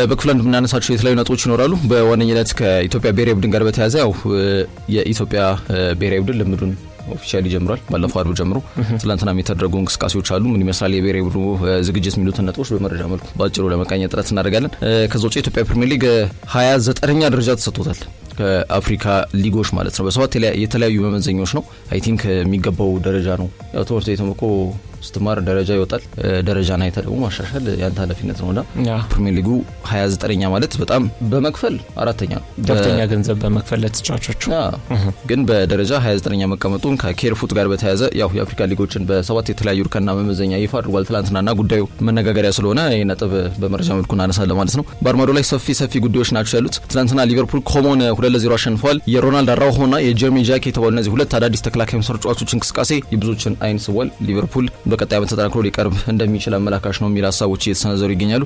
በክፍል አንድ የምናነሳቸው የተለያዩ ነጥቦች ይኖራሉ። በዋነኝነት ከኢትዮጵያ ብሔራዊ ቡድን ጋር በተያያዘ ያው የኢትዮጵያ ብሔራዊ ቡድን ልምዱን ኦፊሻሊ ጀምሯል። ባለፈው አርብ ጀምሮ ትላንትና የተደረጉ እንቅስቃሴዎች አሉ። ምን ይመስላል የብሔራዊ ቡድኑ ዝግጅት የሚሉትን ነጥቦች በመረጃ መልኩ ባጭሩ ለመቃኘት ጥረት እናደርጋለን። ከዛ ውጪ የኢትዮጵያ ፕሪሚየር ሊግ 29ኛ ደረጃ ተሰጥቶታል። ከአፍሪካ ሊጎች ማለት ነው። በሰባት የተለያዩ መመዘኛዎች ነው። አይ ቲንክ የሚገባው ደረጃ ነው። ያው ትምህርት ቤት ተመቆ ስትማር ደረጃ ይወጣል። ደረጃና አይተደው ማሻሻል ያንተ ኃላፊነት ነውና ፕሪሚየር ሊጉ 29ኛ ማለት በጣም በመክፈል አራተኛ ነው። ከፍተኛ ገንዘብ በመክፈል ለተጫዋቾቹ ግን በደረጃ 29ኛ መቀመጡን ከኬር ፉት ጋር በተያያዘ ያው የአፍሪካ ሊጎችን በሰባት የተለያዩ እርከንና መመዘኛ ይፋ አድርጓል ትላንትናና ጉዳዩ መነጋገሪያ ስለሆነ ይሄ ነጥብ በመረጃ መልኩ እናነሳለን ማለት ነው። በአርማዶ ላይ ሰፊ ጉዳዮች ናቸው ያሉት። ትላንትና ሊቨርፑል ኮሞን 2-0 አሸንፏል። የሮናልድ አራውሆና የጀርሚ ጃክ የተባሉ እነዚህ ሁለት አዳዲስ ተከላካይ መስመር ተጫዋቾች እንቅስቃሴ የብዙዎችን አይን ስቧል። ሊቨርፑል በቀጣይ ዓመት ተጠናክሮ ሊቀርብ እንደሚችል አመላካሽ ነው የሚል ሀሳቦች እየተሰነዘሩ ይገኛሉ።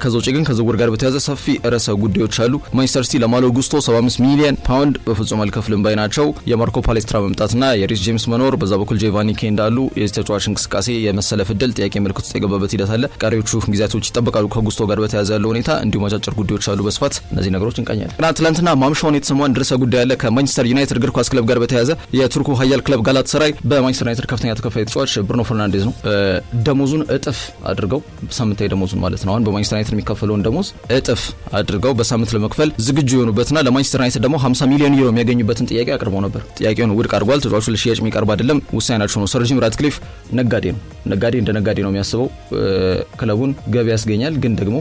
ከዛ ውጪ ግን ከዝውውር ጋር በተያያዘ ሰፊ ርዕሰ ጉዳዮች አሉ። ማንቸስተር ሲቲ ለማሎ ጉስቶ 75 ሚሊዮን ፓውንድ በፍጹም አልከፍልም ባይ ናቸው። የማርኮ ፓሌስትራ መምጣትና የሪስ ጄምስ መኖር፣ በዛ በኩል ጄቫኒ ኬ እንዳሉ የዚህ ተጫዋች እንቅስቃሴ የመሰለፍ ዕድል ጥያቄ ምልክት ውስጥ የገባበት ሂደት አለ። ቀሪዎቹ ጊዜያቶች ይጠበቃሉ። ከጉስቶ ጋር በተያያዘ ያለው ሁኔታ እንዲሁም አጫጭር ጉዳዮች አሉ። በስፋት እነዚህ ነገሮች እንቃኛለን። ትናንትና ማምሻውን የተሰማን ርዕሰ ጉዳይ አለ። ከማንቸስተር ዩናይትድ እግር ኳስ ክለብ ጋር በተያያዘ የቱርኩ ኃያል ክለብ ጋላታሳራይ በማንቸስተር ዩናይትድ ከፍተኛ ተከፋይ ተጫዋች ብሩኖ ፈርናንዴዝ ነው ደሞዙን እጥፍ አድርገው በሳምንታዊ ደሞዙን ማለት ነው አሁን በማንቸስተር ዩናይትድ የሚከፈለውን ደሞዝ እጥፍ አድርገው በሳምንት ለመክፈል ዝግጁ የሆኑበትና ለማንቸስተር ዩናይትድ ደግሞ 50 ሚሊዮን ዩሮ የሚያገኙበትን ጥያቄ አቅርበው ነበር። ጥያቄውን ውድቅ አድርጓል። ተጫዋቹ ለሽያጭ የሚቀርብ አይደለም፣ ውሳኔያቸው ነው። ሰር ጂም ራትክሊፍ ነጋዴ ነው። እንደ ነጋዴ ነው የሚያስበው። ክለቡን ገቢ ያስገኛል፣ ግን ደግሞ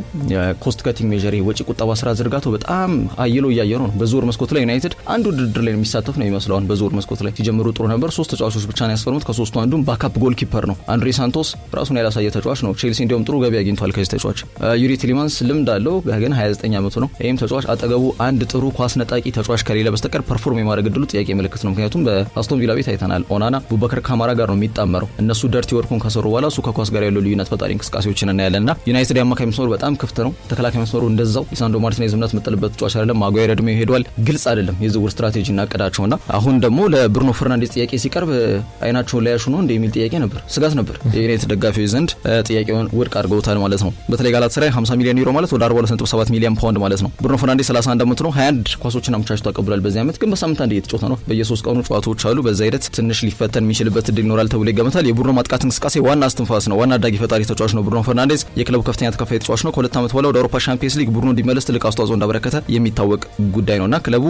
ኮስት ካቲንግ ሜጀር ወጪ ቁጠባ ስራ ዝርጋቱ በጣም አይሎ እያየነው ነው። በዙር መስኮት ላይ ዩናይትድ አንዱ ውድድር ላይ የሚሳተፍ ነው የሚመስለው። አሁን በዙር መስኮት ላይ ሲጀምሩ ጥሩ ነበር። 3 ተጫዋቾች ብቻ ነው ያስፈርሙት። ከሶስቱ አንዱም ባካፕ ጎልኪፐር ነው። አንድሬ ሳንቶስ ራሱን ያላሳየ ተጫዋች ነው። ቼልሲ እንዲያውም ጥሩ ገቢ አግኝቷል ከዚህ ተጫዋች። ዩሪ ቲሊማንስ ልምድ አለው፣ ግን 29 ዓመቱ ነው። ይህም ተጫዋች አጠገቡ አንድ ጥሩ ኳስ ነጣቂ ተጫዋች ከሌለ በስተቀር ፐርፎርም የማድረግ ዕድሉ ጥያቄ ምልክት ነው። ምክንያቱም በአስቶን ቪላ ቤት አይተናል። ኦናና ቡበከር ካማራ ጋር ነው የሚጣመረው። እነሱ ደርቲ ወርኩን ከሰሩ በኋላ እሱ ከኳስ ጋር ያለው ልዩነት ፈጣሪ እንቅስቃሴዎችን እናያለንና ዩናይትድ የአማካይ መስመሩ በጣም ክፍት ነው። ተከላካይ መስመሩ እንደዛው። ሊሳንድሮ ማርቲኔዝ እምነት መጥልበት ተጫዋች አይደለም። ማጓየር እድሜው ሄዷል። ግልጽ አይደለም የዝውውር ስትራቴጂና እቅዳቸውና አሁን ደግሞ ለብሩኖ ፈርናንዴዝ ጥያቄ ሲቀርብ አይናቸውን ላይ ያሹ ነው እንደ የሚል ጥያቄ ነበር፣ ስጋት ነበር የዩናይትድ ደጋፊዎች ዘንድ። ጥያቄውን ውድቅ አድርገውታል ማለት ነው። በተለይ ጋላታሳራይ 50 ሚሊዮን ዩሮ ማለት ወደ 42.7 ሚሊዮን ፓውንድ ማለት ነው። ብሩኖ ፈርናንዴዝ 31 ዓመቱ ነው። 21 ኳሶችን አመቻችቶ ተቀብሏል በዚህ ዓመት። ግን በሳምንት አንድ እየተጫወተ ነው። በየ3 ቀኑ ጨዋታዎች አሉ። በዛ ሂደት ትንሽ ሊፈተን የሚችልበት እድል ይኖራል ተብሎ ይገመታል። የቡድኑ ማጥቃት እንቅስቃሴ ዋና አስተንፋስ ነው። ዋና አዳጊ ፈጣሪ ተጫዋች ነው ብሩኖ ፈርናንዴዝ። የክለቡ ከፍተኛ ተከፋይ ተጫዋች ነው። ከ2 ዓመት በኋላ ወደ አውሮፓ ሻምፒየንስ ሊግ ቡድኑ እንዲመለስ ትልቅ አስተዋጽኦ እንዳበረከተ የሚታወቅ ጉዳይ ነውና ክለቡ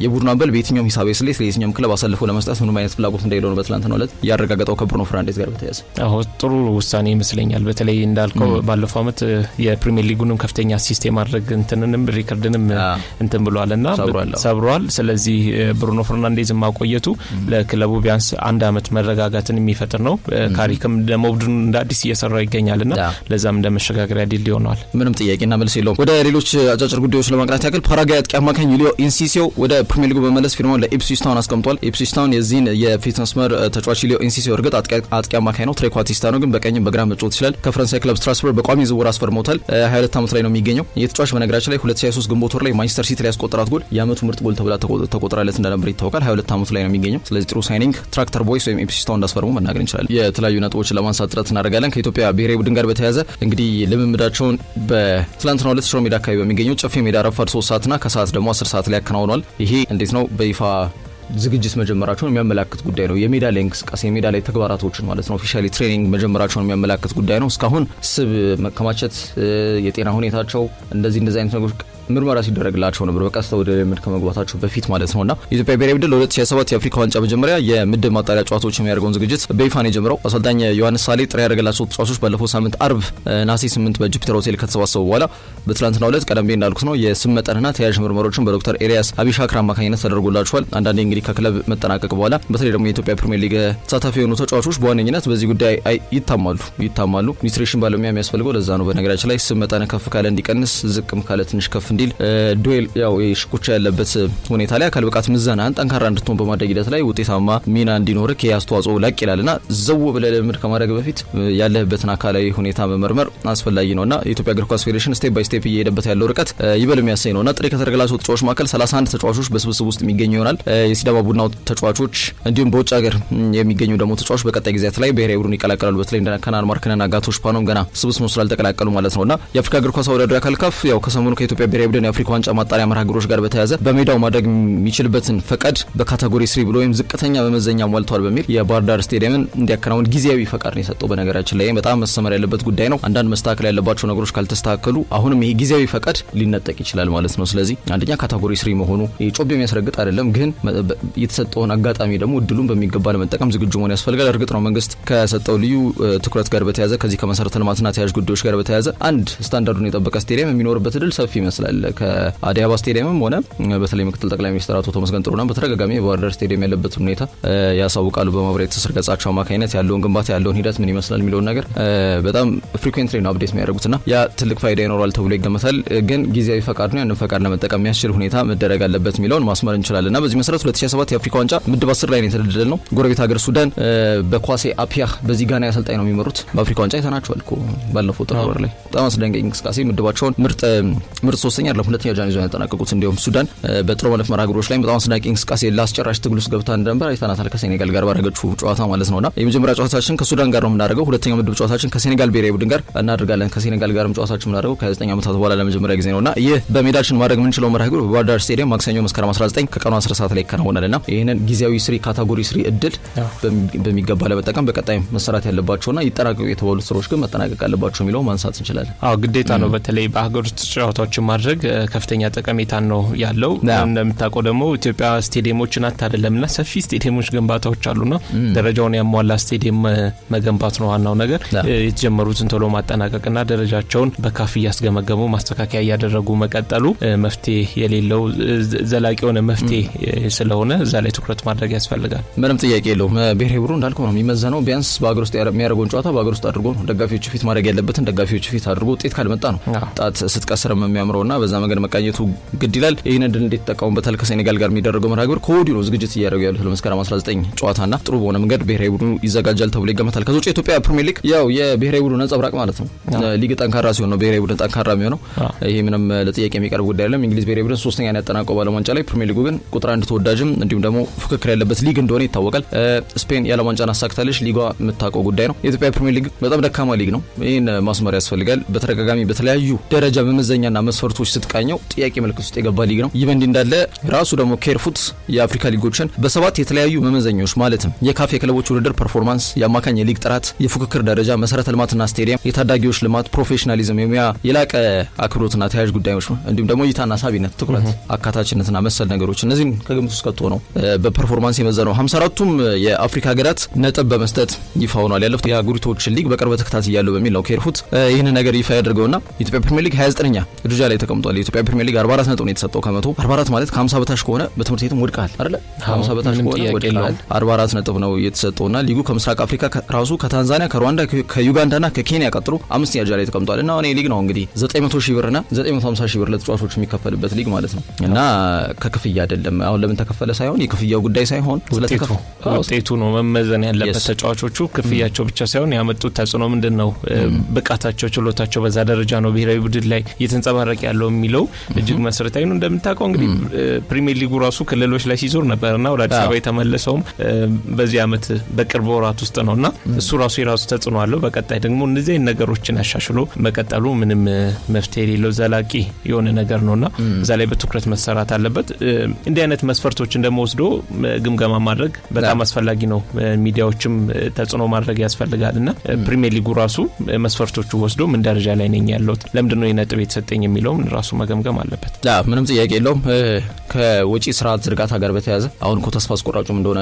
የቡድኑ አምበል በየትኛውም ሂሳብ ስሌት ለየትኛውም ክለብ አሳልፎ ለመስጠት ምንም አይነት ፍላጎት እንደሌለው ነው በትላንትናው ዕለት ያረጋገጠው ከብሩኖ ፈርናንዴዝ ጋር በተያያዘ። ጥሩ ውሳኔ ይመስለኛል። በተለይ እንዳልከው ባለፈው ዓመት የፕሪሚየር ሊጉንም ከፍተኛ አሲስት የማድረግ እንትንንም ሪከርድንም እንትን ብሏልና ሰብሯል። ስለዚህ ብሩኖ ፈርናንዴዝ ማቆየቱ ለክለቡ ቢያንስ 1 ዓመት መረጋጋትን የሚፈጥር ነው። ካሪክም ደግሞ ቡድኑ እንደ አዲስ እየሰራ ይገኛልና ለዛም እንደ መሸጋገሪያ ድል ይሆናል። ምንም ጥያቄና መልስ የለውም። ወደ ሌሎች አጫጭር ጉዳዮች ለማቅናት ያክል ፓራጓይ አጥቂ አማካኝ ዩሊዮ ኢንሲሲዮ ወደ ፕሪሚየር ሊጉ በመለስ ፊርማውን ለኢፕስዊች ታውን አስቀምጧል። ኢፕስዊች ታውን የዚህን የፊት መስመር ተጫዋች ዩሊዮ ኢንሲሲዮ እርግጥ አጥቂ አማካኝ ነው፣ ትሬኳቲስታ ነው፣ ግን በቀኝም በግራም መጫወት ይችላል። ከፈረንሳይ ክለብ ስትራስበርግ በቋሚ ዝውውር አስፈርመውታል። 22 ዓመት ላይ ነው የሚገኘው። የተጫዋች በነገራችን ላይ 2023 ግንቦት ወር ላይ ማንቸስተር ሲቲ ላይ ያስቆጠራት ጎል የዓመቱ ምርጥ ጎል ተብላ ተቆጥራለት እንደነበር ይታወቃል። 22 ዓመቱ ላይ ነው የሚገኘው። ስለዚህ ጥሩ ሳይኒንግ ትራክተር ቦይስ ወይም ኢፕስዊች ታውን እንዳስፈርሙ መናገር እንችላለን። የተለያዩ ነጥቦችን ለማንሳት ጥረት እናደርጋለን። ከኢትዮጵያ ብሔራዊ ቡድን ጋር በተያያዘ እንግዲህ ልምምዳቸውን በትላንትናው ዕለት ሽሮ ሜዳ አካባቢ በሚገኘው ጨፌ ሜዳ ረፋድ 3 ሰዓትና ከሰዓት ደግሞ 10 ሰዓት ላይ ያከናውኗል። ይሄ እንዴት ነው በይፋ ዝግጅት መጀመራቸውን የሚያመላክት ጉዳይ ነው። የሜዳ ላይ እንቅስቃሴ የሜዳ ላይ ተግባራቶችን ማለት ነው ኦፊሻሊ ትሬኒንግ መጀመራቸውን የሚያመላክት ጉዳይ ነው። እስካሁን ስብ መከማቸት፣ የጤና ሁኔታቸው እንደዚህ አይነት ነገሮች ምርመራ ሲደረግላቸው ነበር በቀጥታ ወደ ልምድ ከመግባታቸው በፊት ማለት ነውና የኢትዮጵያ ብሔራዊ ቡድን ለ2027 የአፍሪካ ዋንጫ መጀመሪያ የምድብ ማጣሪያ ጨዋታዎች የሚያደርገውን ዝግጅት በይፋ ነው የጀመረው። አሰልጣኝ ዮሐንስ ሳሌ ጥሪ ያደረገላቸው ተጫዋቾች ባለፈው ሳምንት አርብ ነሐሴ 8 በጁፒተር ሆቴል ከተሰባሰቡ በኋላ በትላንትናው ዕለት ቀደም ብዬ እንዳልኩት ነው የስም መጠንና ተያያዥ ምርመራዎችን በዶክተር ኤልያስ አቢሻክር አማካኝነት ተደርጎላቸዋል። አንዳንዴ እንግዲህ ከክለብ መጠናቀቅ በኋላ በተለይ ደግሞ የኢትዮጵያ ፕሪሚየር ሊግ ተሳታፊ የሆኑ ተጫዋቾች በዋነኝነት በዚህ ጉዳይ ይታማሉ። ኒውትሪሽን ባለሙያ የሚያስፈልገው ለዛ ነው። በነገራችን ላይ ስም መጠን ከፍ ካለ እንዲቀንስ፣ ዝቅም ካለ ትንሽ ከፍ እንዲል ዱኤል ያው ሽኩቻ ያለበት ሁኔታ ላይ አካል ብቃት ምዘናን ጠንካራ እንድትሆን በማድረግ ሂደት ላይ ውጤታማ ሚና እንዲኖርክ ያስተዋጽኦ ላቅ ይላልና ዘው ብለህ ልምድ ከማድረግ በፊት ያለህበትን አካላዊ ሁኔታ መመርመር አስፈላጊ ነውና የኢትዮጵያ እግር ኳስ ፌዴሬሽን ስቴፕ ባይ ስቴፕ እየሄደበት ያለው ርቀት ይበል የሚያሰኝ ነውና ጥሪ ከተደረገላቸው ተጫዋቾች መካከል 31 ተጫዋቾች በስብስብ ውስጥ የሚገኙ ይሆናል። የሲዳማ ቡናው ተጫዋቾች እንዲሁም በውጭ ሀገር የሚገኙ ደግሞ ተጫዋቾች በቀጣይ ጊዜያት ላይ ብሔራዊ ቡድን ይቀላቀላሉ። በተለይ እንደ ከናን ማርክና ጋቶሽ ፓኖም ገና ስብስብ ስላልተቀላቀሉ ማለት ነውና የአፍሪካ እግር ኳስ አወዳዳሪ አካል ካፍ ያው ከሰሞኑ ከኢትዮጵያ ብሔራዊ ቡድን የአፍሪካ ዋንጫ ማጣሪያ መርሃ ግብሮች ጋር በተያያዘ በሜዳው ማድረግ የሚችልበትን ፈቃድ በካቴጎሪ 3 ብሎ ወይም ዝቅተኛ መመዘኛ ሟልቷል በሚል የባህር ዳር ስቴዲየምን እንዲያከናውን ጊዜያዊ ፈቃድ ነው የሰጠው። በነገራችን ላይ በጣም መሰመር ያለበት ጉዳይ ነው። አንዳንድ መስተካከል ያለባቸው ነገሮች ካልተስተካከሉ አሁንም ይሄ ጊዜያዊ ፈቃድ ሊነጠቅ ይችላል ማለት ነው። ስለዚህ አንደኛ ካቴጎሪ 3 መሆኑ ጮቤ የሚያስረግጥ አይደለም፣ ግን የተሰጠውን አጋጣሚ ደግሞ እድሉን በሚገባ ለመጠቀም ዝግጁ መሆን ያስፈልጋል። እርግጥ ነው መንግስት ከሰጠው ልዩ ትኩረት ጋር በተያያዘ ከዚህ ከመሰረተ ልማትና ተያያዥ ጉዳዮች ጋር በተያያዘ አንድ ስታንዳርዱን የጠበቀ ስቴዲየም የሚኖርበት እድል ሰፊ ይመስላል። ከአዲስ አበባ ስቴዲየምም ሆነ በተለይ ምክትል ጠቅላይ ሚኒስትር አቶ ተመስገን ጥሩነህ በተደጋጋሚ የባህር ዳር ስቴዲየም ያለበትን ሁኔታ ያሳውቃሉ። በማህበራዊ ትስስር ገጻቸው አማካኝነት ያለውን ግንባታ ያለውን ሂደት ምን ይመስላል የሚለውን ነገር በጣም ፍሪኩዌንትሊ ነው አፕዴት የሚያደርጉትና ያ ትልቅ ፋይዳ ይኖራል ተብሎ ይገመታል። ግን ጊዜያዊ ፈቃድ ነው፣ ያንን ፈቃድ ለመጠቀም የሚያስችል ሁኔታ መደረግ አለበት የሚለውን ማስመር እንችላለንና በዚህ መሰረት 2007 የአፍሪካ ዋንጫ ምድብ 10 ላይ ነው የተደለደል ነው። ጎረቤት ሀገር ሱዳን በኳሴ አፒያህ በዚህ ጋና ያሰልጣኝ ነው የሚመሩት። በአፍሪካ ዋንጫ አይተናቸዋል እኮ ባለፈው ጥር ወር ላይ በጣም አስደንጋጭ እንቅስቃሴ ምድባቸውን ምርጥ ሶስተኛ አይደለም ሁለተኛ ጃን ይዘው ያጠናቀቁት። እንዲሁም ሱዳን በጥሎ ማለፍ መርሃ ግብሮች ላይ በጣም አስደንጋጭ እንቅስቃሴ ላስጨራሽ ትግል ውስጥ ገብታ እንደነበር አይተናታል። ከሴኔጋል ጋር ባደረገችው ጨዋታ ማለት ነውና የመጀመሪያ ጨዋታችን ከሱዳን ጋር ነው የምናደርገው። ሁለተኛው ምድብ ጨዋታችን ከሴኔጋል ብሔራዊ ቡድን ጋር እናደርጋለን። ከሴኔጋል ጋርም ጨዋታችን የምናደርገው ከ9 ዓመታት በኋላ ለመጀመሪያ ጊዜ ነውና ይህ በሜዳችን ማድረግ የምንችለው መርሃ ግብር በባህር ዳር ስቴዲየም ማክሰኞ መስከረም 19 ከቀኑ 10 ሰዓት ላይ ይከናወናልና ይሄንን ጊዜያዊ 3 ካቴጎሪ 3 እድል በሚገባ ለመጠቀም በቀጣይ መሰራት ያለባቸውና ይጠናቀቁ የተባሉት ስራዎች ግን መጠናቀቅ አለባቸው የሚለው ማንሳት እንችላለን። ግዴታ ነው። በተለይ በሀገር ውስጥ ጨዋታዎችን ማድረግ ከፍተኛ ጠቀሜታ ነው ያለው። እንደምታውቀው ደግሞ ኢትዮጵያ ስቴዲየሞችን አይደለምና ሰፊ ስቴዲየሞች ግንባታዎች አሉና ደረጃውን ያሟላ ስቴዲየም መገንባት ነው ዋናው ነገር። የተጀመሩትን ቶሎ ማጠናቀቅና ደረጃቸውን በካፍ እያስገመገሙ ማስተካከያ እያደረጉ መቀጠሉ መፍትሄ የሌለው ዘላቂ የሆነ መፍትሄ ስለሆነ እዛ ላይ ትኩረት ማድረግ ያስፈልጋል። ምንም ጥያቄ የለውም። ብሔራዊ ቡድኑ እንዳልከው ነው የሚመዘነው ቢያንስ በሀገር ውስጥ የሚያደርገውን ጨዋታ በሀገር ውስጥ አድርጎ ነው። ደጋፊዎች ፊት ማድረግ ያለበትን ደጋፊዎች ፊት አድርጎ ውጤት ካልመጣ ነው ጣት ስትቀስረም የሚያምረውና በዛ መንገድ መቃኘቱ ግድ ይላል። ይህን እድል እንዴት ተጠቀሙበታል? ከሴኔጋል ጋር የሚደረገው መርሃ ግብር ከወዲሁ ነው ዝግጅት እያደረጉ ያሉት ለመስከረም 19 ጨዋታና ጥሩ በሆነ መንገድ ብሔራዊ ቡድኑ ይዘጋጃል ተብሎ ይገመታል። ከዛ ውጭ የኢትዮጵያ ፕሪሚየር ሊግ ያው የብሔራዊ ቡድኑ ነጸብራቅ ማለት ነው። ሊግ ጠንካራ ሲሆን ነው ብሔራዊ ቡድን ጠንካራ የሚሆነው። ይሄ ምንም ለጥያቄ የሚቀርብ ጉዳይ አይደለም። እንግሊዝ ብሔራዊ ቡድን 3ኛ ነው ያጠናቀቀው በዓለም ዋንጫ ላይ። ፕሪሚየር ሊጉ ግን ቁጥር 1 ተወዳጅም እንዲሁም ደግሞ ፍክክር ያለበት ሊግ እንደሆነ ይታወቃል። ስፔን የዓለም ዋንጫን አሳክታለች። ሊጓ የምታውቀው ጉዳይ ነው። የኢትዮጵያ ፕሪሚየር ሊግ በጣም ደካማ ሊግ ነው። ይህን ማስመር ያስፈልጋል። በተደጋጋሚ በተለያዩ ደረጃ መመዘኛና መስፈርቶች ስትቃኘው ጥያቄ ምልክት ውስጥ የገባ ሊግ ነው። ይህ እንዲህ እንዳለ ራሱ ደግሞ ኬርፉት የአፍሪካ ሊጎችን በ7 የተለያዩ መመዘኛዎች ማለትም የካፍ የክለቦች ውድድር ፐርፎርማንስ፣ የአማካኝ የሊግ ጥራት፣ የፉክክር ደረጃ፣ መሰረተ ልማትና ስቴዲየም፣ የታዳጊዎች ልማት፣ ፕሮፌሽናሊዝም፣ የሙያ የላቀ አክብሮትና ተያያዥ ጉዳዮች ነው። እንዲሁም ደግሞ እይታና ሳቢነት፣ ትኩረት፣ አካታችነትና መሰል ነገሮች እነዚህን ከግምት ውስጥ ከቶ ነው በፐርፎርማንስ የመዘነው። 54ቱም የአፍሪካ ሀገራት ነጥብ በመስጠት ይፋ ሆኗል። ያለፉት የአህጉሪቶች ሊግ በቅርበት ተከታትያለሁ በሚል ነው ኬርፉት ይህን ነገር ይፋ ያደርገውና የኢትዮጵያ ፕሪሚየር ሊግ 29ኛ ደረጃ ላይ ተቀምጧል። የኢትዮጵያ ፕሪሚየር ሊግ 44 ነጥብ ነው የተሰጠው ከመቶ 44 ማለት ከ50 በታች ከሆነ በትምህርት ቤትም ወድቃል አይደል? 50 በታች ከሆነ ወድቃል። 44 ነጥብ ነው የተሰጠውና ሊጉ ከምስራቅ አፍሪካ ራሱ ከታንዛኒያ፣ ከሩዋንዳ፣ ከዩጋንዳና ከኬንያ ቀጥሎ 5ኛ ደረጃ ላይ ተቀምጧል። እና አሁን ሊግ ነው እንግዲህ 900 ሺህ ብርና 950 ሺህ ብር ለተጫዋቾች የሚከፈልበት ሊግ ማለት ነው። እና ከክፍያ አይደለም አሁን ለምን ተከፈለ ሳይሆን የክፍያው ጉዳይ ሳይሆን ውጤቱ ነው መመዘን ያለበት። ተጫዋቾቹ ክፍያቸው ብቻ ሳይሆን ያመጡት ተጽዕኖ ምንድነው፣ ብቃታቸው፣ ችሎታቸው በዛ ደረጃ ነው ብሔራዊ ቡድን ላይ እየተንጸባረቀ ያለው የሚለው እጅግ መሰረታዊ ነው። እንደምታውቀው እንግዲህ ፕሪሚየር ሊጉ ራሱ ክልሎች ላይ ሲዞር ነበርና ወደ አዲስ አበባ የተመለሰውም በዚህ አመት በቅርብ ወራት ውስጥ ነውና እሱ ራሱ የራሱ ተጽዕኖ አለው። በቀጣይ ደግሞ እነዚህ ነገሮችን አሻሽሎ መቀጠሉ ምንም መፍትሄ የሌለው ዘላቂ የሆነ ነገር ነውና እዛ ላይ በትኩረት መሰራት አለበት። እንዲህ አይነት መስፈርቶችን ደግሞ ወስዶ ግምገማ ማድረግ በጣም አስፈላጊ ነው። ሚዲያዎችም ተጽዕኖ ማድረግ ያስፈልጋልና ፕሪሚየር ሊጉ ራሱ መስፈርቶቹ ወስዶ ምን ደረጃ ላይ ነኝ ያለውት ለምንድነው የነጥብ የተሰጠኝ የሚለውም ራሱ መገምገም አለበት። ምንም ጥያቄ የለውም። ከወጪ ስርዓት ዝርጋታ ጋር በተያያዘ አሁን እኮ ተስፋ አስቆራጩም እንደሆነ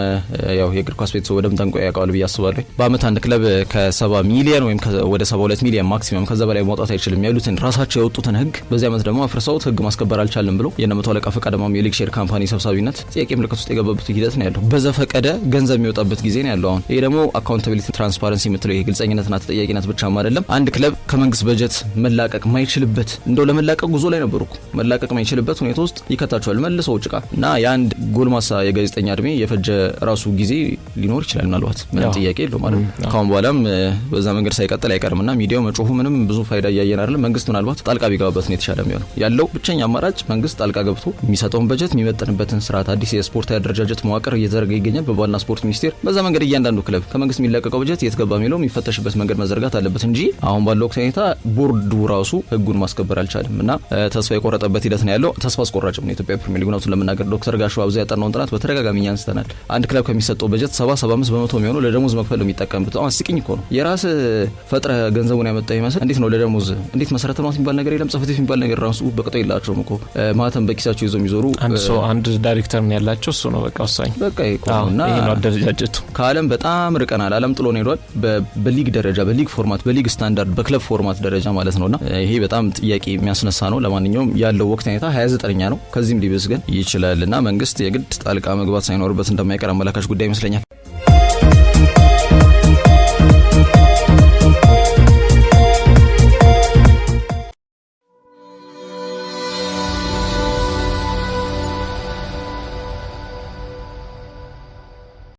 ያው የእግር ኳስ ቤተሰብ ወደም ጠንቆ ያውቃል ብዬ አስባለሁ። በአመት አንድ ክለብ ከ70 ሚሊዮን ወይም ወደ 72 ሚሊዮን ማክሲመም ከዛ በላይ ማውጣት አይችልም ያሉትን ራሳቸው ያወጡትን ህግ በዚህ አመት ደግሞ አፍርሰውት ህግ ማስከበር አልቻለም ብሎ የነመቶ አለቃ ፈቃደማም የሊግ ሼር ካምፓኒ ሰብሳቢነት ጥያቄ ምልክት ውስጥ የገባበት ሂደት ነው ያለው። በዘፈቀደ ገንዘብ የሚወጣበት ጊዜ ነው ያለው። አሁን ይሄ ደግሞ አካውንታቢሊቲ ትራንስፓረንሲ የምትለው ይሄ ግልጸኝነትና ተጠያቂነት ብቻም አይደለም። አንድ ክለብ ከመንግስት በጀት መላቀቅ ማይችልበት እንደው ለመላቀቅ ጉዞ ጉዞ ላይ ነበሩ መላቀቅ ማይችልበት ሁኔታ ውስጥ ይከታቸዋል መልሰው ጭቃ እና የአንድ ጎልማሳ የጋዜጠኛ እድሜ የፈጀ ራሱ ጊዜ ሊኖር ይችላል ምናልባት ምንም ጥያቄ የለው ማለት ነው። ካሁን በኋላም በዛ መንገድ ሳይቀጥል አይቀርምና ሚዲያው መጮሁ ምንም ብዙ ፋይዳ ያያየን አይደለም። መንግስት ምናልባት ጣልቃ ቢገባበት ነው የተሻለ የሚሆነው። ያለው ብቸኛ አማራጭ መንግስት ጣልቃ ገብቶ የሚሰጠውን በጀት የሚመጥንበትን ስርዓት አዲስ የስፖርት አደረጃጀት መዋቅር እየተዘረጋ ይገኛል በባህልና ስፖርት ሚኒስቴር። በዛ መንገድ እያንዳንዱ ክለብ ከመንግስት የሚለቀቀው በጀት የት ገባ የሚለው የሚፈተሽበት መንገድ መዘርጋት አለበት እንጂ አሁን ባለው ሁኔታ ቦርዱ ራሱ ህጉን ማስከበር አልቻለም እና ተስፋ የቆረጠበት ሂደት ነው ያለው። ተስፋ አስቆራጭም ነው ኢትዮጵያ ፕሪሚየር ሊግ ነው ለምናገር ዶክተር ጋሹ አብዛ ያጠናውን ጥናት በተደጋጋሚ ያንስተናል። አንድ ክለብ ከሚሰጠው በጀት 70-75% የሚሆነው ለደሞዝ መክፈል ነው የሚጠቀምበት። አስቂኝ እኮ ነው። የራስ ፈጥረ ገንዘቡን ያመጣው ይመስል እንዴት ነው ለደሞዝ እንዴት መሰረተ ልማት የሚባል ነገር የለም። ጽፈት የሚባል ነገር ራሱ በቅጦ የላቸውም እኮ ማተም በኪሳቸው ይዘው የሚዞሩ አንድ ዳይሬክተር ነው ያላቸው። እሱ ነው በቃ ወሳኝ በቃ ይቆና ይሄ ነው አደረጃጀቱ። ከዓለም በጣም ርቀናል። ዓለም ጥሎን ሄዷል። በሊግ ደረጃ በሊግ ፎርማት በሊግ ስታንዳርድ በክለብ ፎርማት ደረጃ ማለት ነውና ይሄ በጣም ጥያቄ የሚያስነሳ ነው። ለማንኛውም ያለው ወቅት ሁኔታ 29ኛ ነው። ከዚህም ሊብስ ግን ይችላልና መንግስት የግድ ጣልቃ መግባት ሳይኖርበት እንደማይቀር አመላካች ጉዳይ ይመስለኛል።